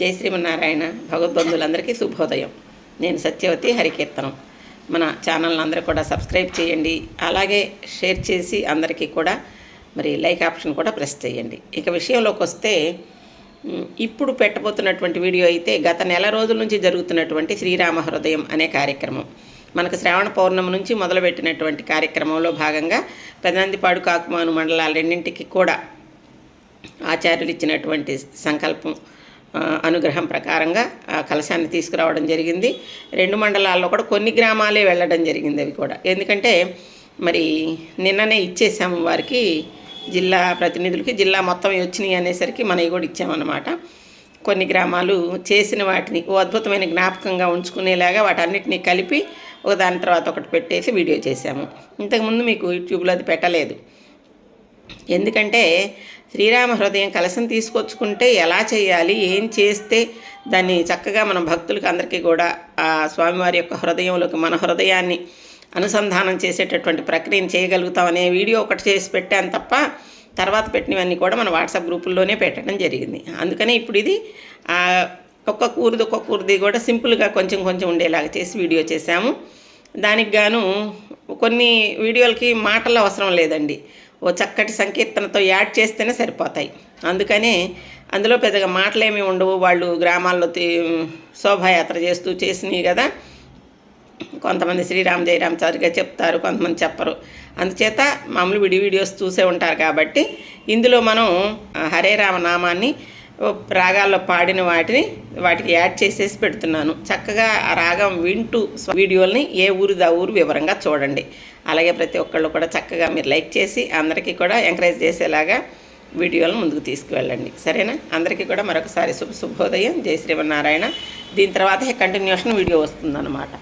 జై శ్రీమన్నారాయణ. భగవద్బంధువులందరికీ శుభోదయం. నేను సత్యవతి హరికీర్తనం. మన ఛానల్ని అందరూ కూడా సబ్స్క్రైబ్ చేయండి, అలాగే షేర్ చేసి అందరికీ కూడా మరి లైక్ ఆప్షన్ కూడా ప్రెస్ చేయండి. ఇక విషయంలోకి వస్తే, ఇప్పుడు పెట్టబోతున్నటువంటి వీడియో అయితే గత నెల రోజుల నుంచి జరుగుతున్నటువంటి శ్రీరామ హృదయం అనే కార్యక్రమం. మనకు శ్రావణ పౌర్ణమి నుంచి మొదలుపెట్టినటువంటి కార్యక్రమంలో భాగంగా పెదనందిపాడు, కాకుమాను మండలాలు రెండింటికి కూడా ఆచార్యులు ఇచ్చినటువంటి సంకల్పం అనుగ్రహం ప్రకారంగా ఆ కలశాన్ని తీసుకురావడం జరిగింది. 2 మండలాల్లో కూడా కొన్ని గ్రామాలే వెళ్ళడం జరిగింది. అవి కూడా ఎందుకంటే మరి నిన్ననే ఇచ్చేసాము వారికి, జిల్లా ప్రతినిధులకి. జిల్లా మొత్తం వచ్చినాయి అనేసరికి మనవి కూడా ఇచ్చామన్నమాట. కొన్ని గ్రామాలు చేసిన వాటిని ఓ అద్భుతమైన జ్ఞాపకంగా ఉంచుకునేలాగా వాటన్నిటినీ కలిపి ఒక దాని తర్వాత ఒకటి పెట్టేసి వీడియో చేశాము. ఇంతకుముందు మీకు యూట్యూబ్లో అది పెట్టలేదు. ఎందుకంటే శ్రీరామ హృదయం కలశం తీసుకొచ్చుకుంటే ఎలా చేయాలి, ఏం చేస్తే దాన్ని చక్కగా మనం భక్తులకి అందరికీ కూడా ఆ స్వామివారి యొక్క హృదయంలోకి మన హృదయాన్ని అనుసంధానం చేసేటటువంటి ప్రక్రియను చేయగలుగుతాం అనే వీడియో ఒకటి చేసి పెట్టాను తప్ప, తర్వాత పెట్టినవన్నీ కూడా మన వాట్సాప్ గ్రూపుల్లోనే పెట్టడం జరిగింది. అందుకని ఇప్పుడు ఇది ఒక్కొక్క ఊరిది కూడా సింపుల్గా కొంచెం కొంచెం ఉండేలాగా చేసి వీడియో చేశాము. దానికి గాను కొన్ని వీడియోలకి మాటలు అవసరం లేదండి, ఓ చక్కటి సంకీర్తనతో యాడ్ చేస్తేనే సరిపోతాయి. అందుకనే అందులో పెద్దగా మాటలేమీ ఉండవు. వాళ్ళు గ్రామాల్లో శోభాయాత్ర చేస్తూ చేసినాయి కదా, కొంతమంది శ్రీరామ్ జయరామ్ సరిగా చెప్తారు, కొంతమంది చెప్పరు. అందుచేత మామూలు వీడియోస్ చూసే ఉంటారు కాబట్టి ఇందులో మనం హరే రామ నామాన్ని రాగాల్లో పాడిన వాటికి యాడ్ చేసేసి పెడుతున్నాను. చక్కగా ఆ రాగం వింటూ వీడియోల్ని ఏ ఊరిది ఆ ఊరు వివరంగా చూడండి. అలాగే ప్రతి ఒక్కళ్ళు కూడా చక్కగా మీరు లైక్ చేసి అందరికీ కూడా ఎంకరేజ్ చేసేలాగా వీడియోలను ముందుకు తీసుకువెళ్ళండి. సరేనా? అందరికీ కూడా మరొకసారి శుభోదయం. జై శ్రీమన్నారాయణ. దీని తర్వాత కంటిన్యూషన్ వీడియో వస్తుందన్నమాట.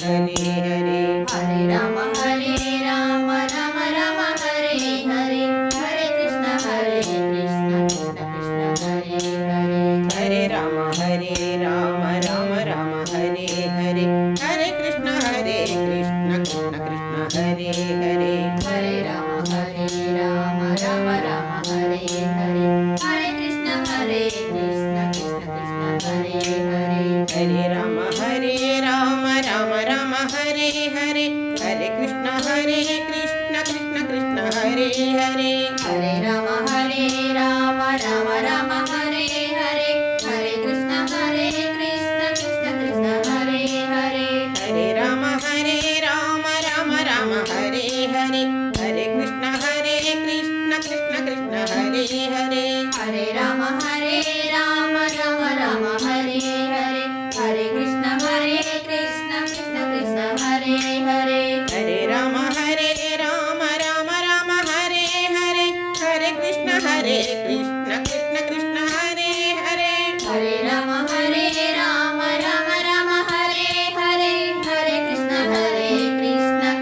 हरे हरे हरे राम राम राम हरे हरे हरे कृष्ण कृष्ण कृष्ण हरे हरे हरे राम राम राम हरे हरे हरे कृष्ण कृष्ण कृष्ण हरे हरे हरे राम राम राम हरे हरे हरे कृष्ण कृष्ण कृष्ण हरे हरे हरे राम राम राम हरे हरे हरे कृष्ण कृष्ण कृष्ण कृष्ण हरे हरे हरे राम राम राम हरे हरे हरे कृष्ण कृष्ण कृष्ण हरे हरे हरे राम राम राम हरे हरे हरे कृष्ण कृष्ण कृष्ण कृष्ण हरे हरे हरे राम राम राम हरे हरे हरे कृष्ण कृष्ण कृष्ण कृष्ण हरे हरे हरे राम राम राम हरे हरे हरे कृष्ण कृष्ण कृष्ण कृष्ण हरे हरे हरे राम राम राम हरे हरे हरे कृष्ण कृष्ण कृष्ण हरे हरे हरे राम राम राम हरे हरे हरे कृष्ण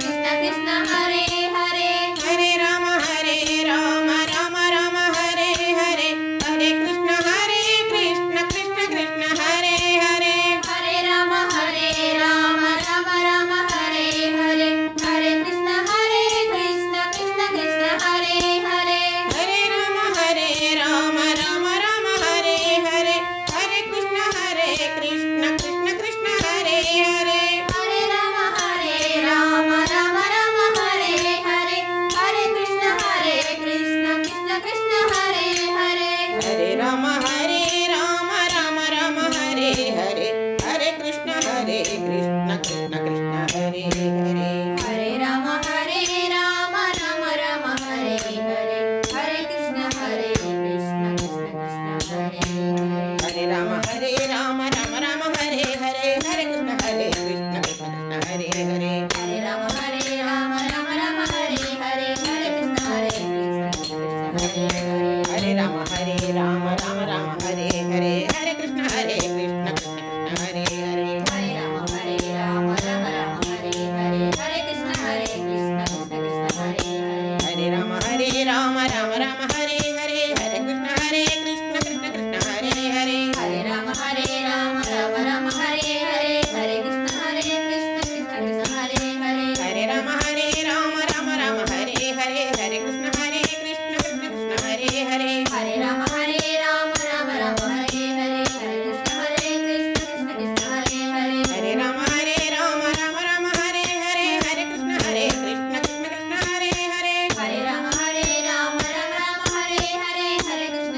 कृष्ण कृष्ण हरे हरे हरे राम राम राम हरे हरे हरे कृष्ण कृष्ण कृष्ण हरे हरे हरे राम राम हरे हरे हरे कृष्ण कृष्ण कृष्ण कृष्ण हरे हरे हरे राम राम हरे हरे हरे कृष्ण कृष्ण कृष्ण हरे हरे हरे राम राम हरे हरे हरे कृष्ण कृष्ण कृष्ण कृष्ण हरे हरे हरे राम राम हरे हरे हरे कृष्ण कृष्ण कृष्ण हरे हरे हरे राम राम हरे हरे हरे कृष्ण कृष्ण कृष्ण हरे हरे हरे राम राम हरे हरे हरे कृष्ण कृष्ण हरे हरे हरे राम राम हरे हरे हरे कृष्ण कृष्ण कृष्ण हरे हरे हरे राम राम हरे हरे हरे कृष्ण कृष्ण कृष्ण हरे हरे हरे राम राम हरे हरे हरे कृष्ण कृष्ण कृष्ण हरे हरे हरे राम राम हरे हरे हरे कृष्ण कृष्ण कृष्ण हरे हरे हरे राम राम हरे हरे हरे कृष्ण कृष्ण कृष्ण हरे हरे हरे राम राम हरे हरे हरे कृष्ण कृष्ण कृष्ण हरे हरे हरे राम राम हरे हरे हरे कृष्ण कृष्ण कृष्ण हरे हरे हरे राम राम हरे हरे हरे कृष्ण कृष्ण कृष्ण हरे हरे हरे राम राम हरे हरे हरे कृष्ण कृष्ण कृष्ण हरे हरे हरे राम राम हरे हरे हरे कृष्ण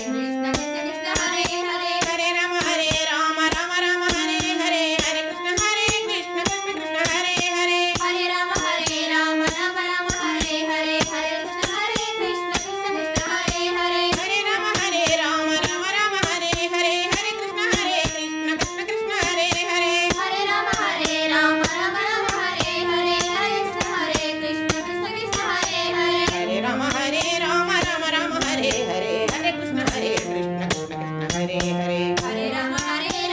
कृष्ण कृष्ण हरे हरे हरे राम राम हरे हरे हरे कृष्ण कृष्ण कृष्ण हरे हरे हरे राम राम हरे हरे हरे कृष्ण कृष्ण कृष्ण हरे हरे हरे राम राम हरे हरे हरे कृष्ण कृष्ण कृष्ण हरे हरे हरे राम राम हरे हरे हरे कृष्ण कृष्ण कृष्ण हरे हरे हरे राम राम राम हरे हरे हरे कृष्ण कृष्ण कृष्ण हरे हरे हरे राम राम राम हरे हरे हरे कृष्ण कृष्ण कृष्ण हरे हरे हरे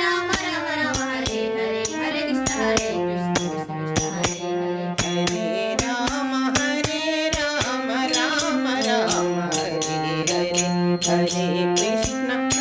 राम राम हरे हरे हरे कृष्ण कृष्ण कृष्ण हरे हरे हरे राम राम राम हरे हरे हरे कृष्ण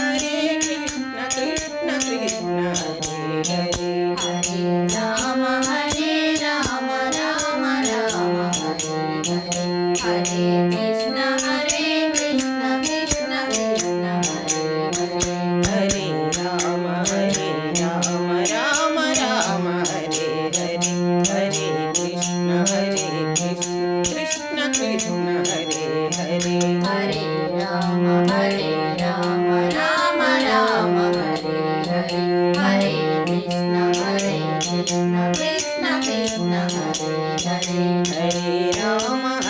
कृष्ण कृष्ण हरे हरे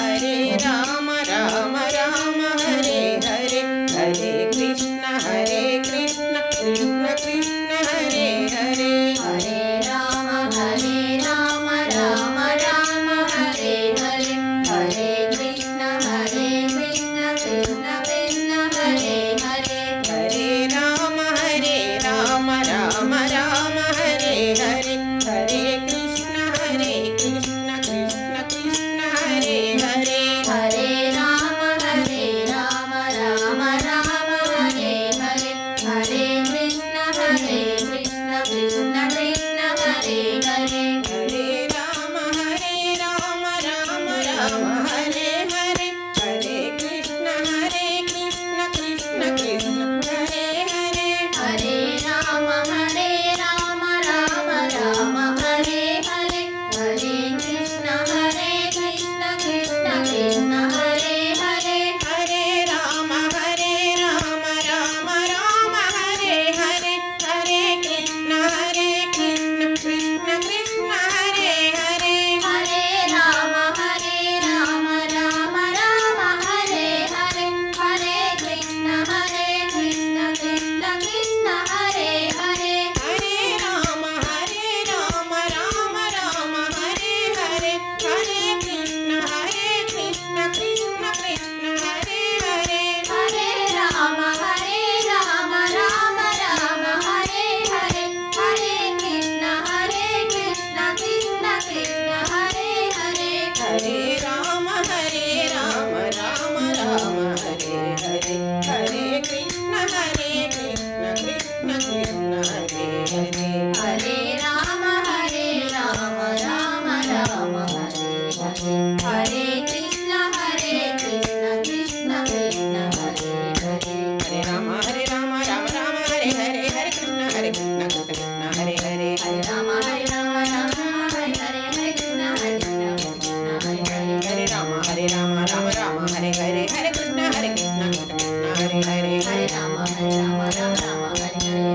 हरे राम राम राम हरे हरे हरे कृष्ण कृष्ण कृष्ण कृष्ण हरे हरे हरे राम राम राम हरे हरे हरे कृष्ण कृष्ण कृष्ण हरे हरे हरे राम राम हरे हरे हरे कृष्ण हरे हरे राम राम राम हरे हरे हरे कृष्ण कृष्ण कृष्ण हरे हरे हरे राम राम राम हरे हरे हरे कृष्ण कृष्ण कृष्ण हरे हरे हरे राम राम राम हरे हरे हरे कृष्ण कृष्ण कृष्ण हरे हरे हरे राम राम राम हरे हरे हरे कृष्ण कृष्ण कृष्ण हरे हरे हरे राम राम राम हरे हरे हरे कृष्ण कृष्ण कृष्ण हरे हरे हरे राम राम राम हरे हरे हरे कृष्ण कृष्ण कृष्ण हरे हरे हरे राम राम राम हरे हरे हरे कृष्ण कृष्ण कृष्ण हरे हरे हरे राम राम राम हरे हरे हरे कृष्ण कृष्ण कृष्ण हरे हरे हरे राम राम राम हरे हरे हरे कृष्ण कृष्ण कृष्ण हरे हरे हरे राम राम हरे हरे हरे कृष्ण कृष्ण हरे हरे हरे राम राम हरे हरे हरे कृष्ण कृष्ण हरे हरे हरे राम राम हरे हरे हरे कृष्ण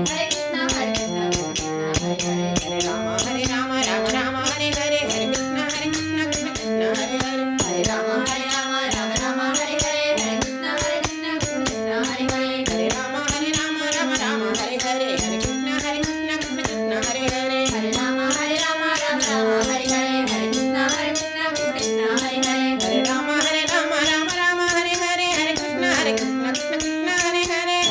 कृष्ण हरे हरे हरे राम राम राम हरे हरे हरे कृष्ण कृष्ण हरे हरे हरे राम राम हरे हरे हरे कृष्ण कृष्ण हरे हरे हरे राम राम हरे हरे हरे कृष्ण हरे हरे हरे राम राम हरे हरे हरे कृष्ण हरे हरे हरे राम राम हरे हरे हरे कृष्ण हरे हरे हरे राम राम हरे हरे हरे कृष्ण कृष्ण हरे हरे हरे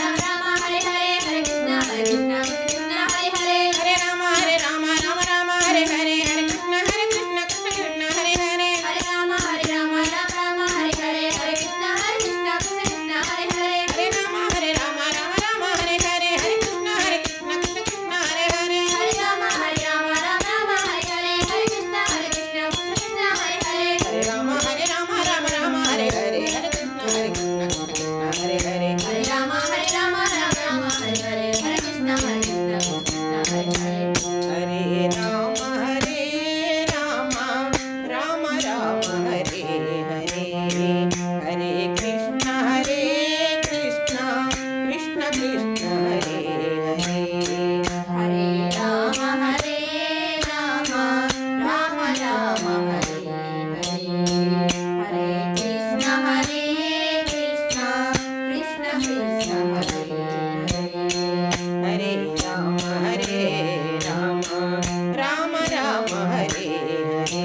राम राम हरे हरे हरे कृष्ण हरे हरे हरे राम राम हरे हरे हरे कृष्ण कृष्ण हरे हरे हरे राम राम हरे हरे हरे कृष्ण हरे हरे हरे राम राम हरे हरे हरे कृष्ण कृष्ण हरे हरे हरे राम राम हरे हरे हरे कृष्ण हरे हरे हरे राम राम हरे हरे हरे कृष्ण कृष्ण हरे हरे हरे राम राम राम हरे हरे हरे कृष्ण कृष्ण कृष्ण हरे हरे हरे राम राम राम हरे हरे हरे कृष्ण कृष्ण कृष्ण हरे हरे हरे राम राम राम हरे हरे हरे कृष्ण कृष्ण कृष्ण हरे हरे हरे राम राम राम हरे हरे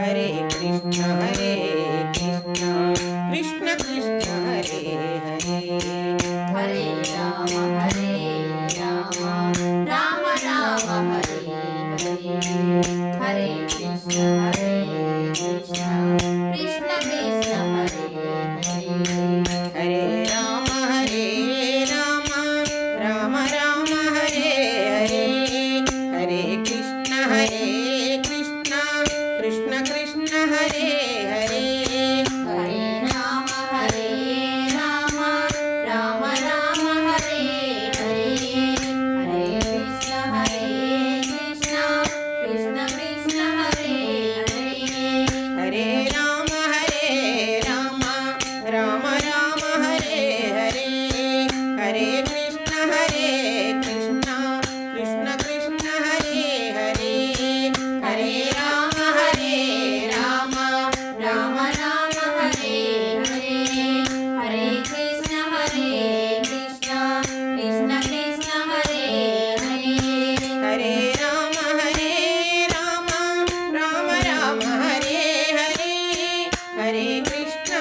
हरे कृष्ण कृष्ण कृष्ण हरे हरे हरे राम राम राम हरे हरे हरे कृष्ण कृष्ण कृष्ण हरे हरे हरे राम राम राम हरे हरे हरे कृष्ण कृष्ण कृष्ण हरे हरे हरे राम राम राम हरे हरे हरे कृष्ण कृष्ण कृष्ण हरे हरे हरे राम राम राम हरे हरे हरे कृष्ण कृष्ण कृष्ण हरे हरे हरे राम राम हरे हरे हरे कृष्ण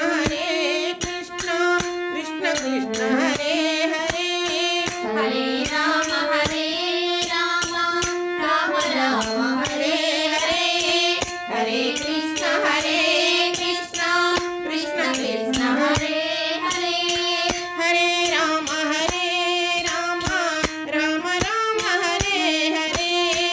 कृष्ण कृष्ण हरे हरे हरे राम राम हरे हरे हरे कृष्ण कृष्ण कृष्ण हरे हरे हरे राम राम हरे हरे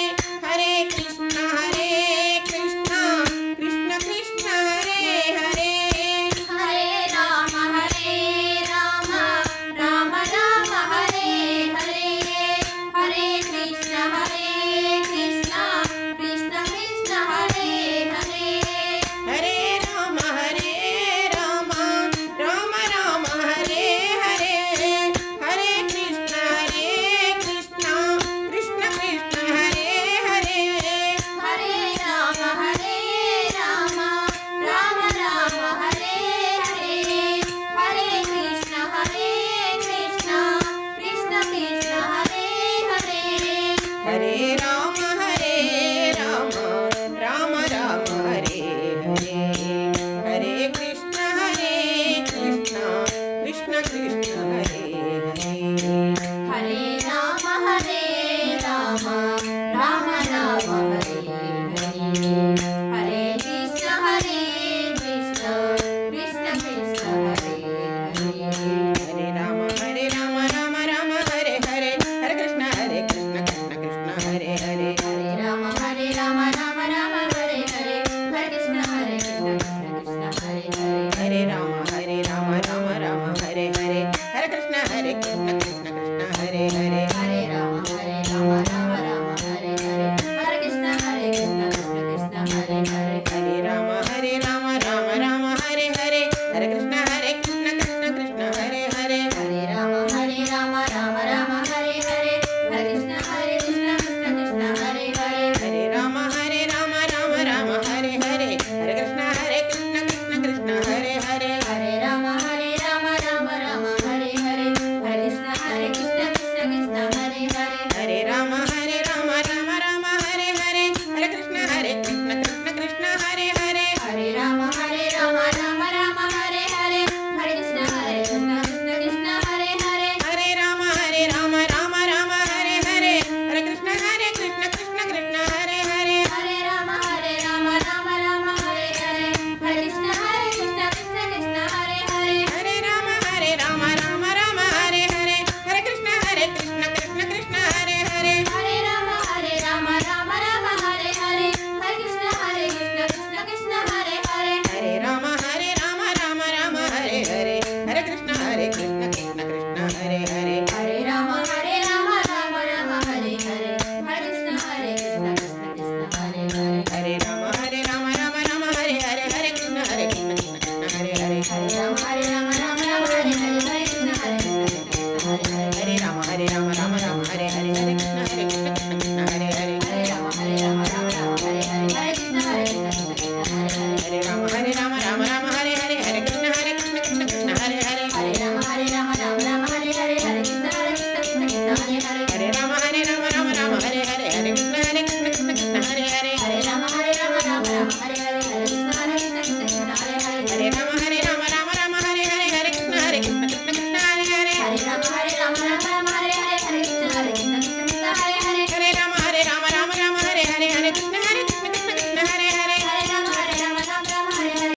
హరే రామ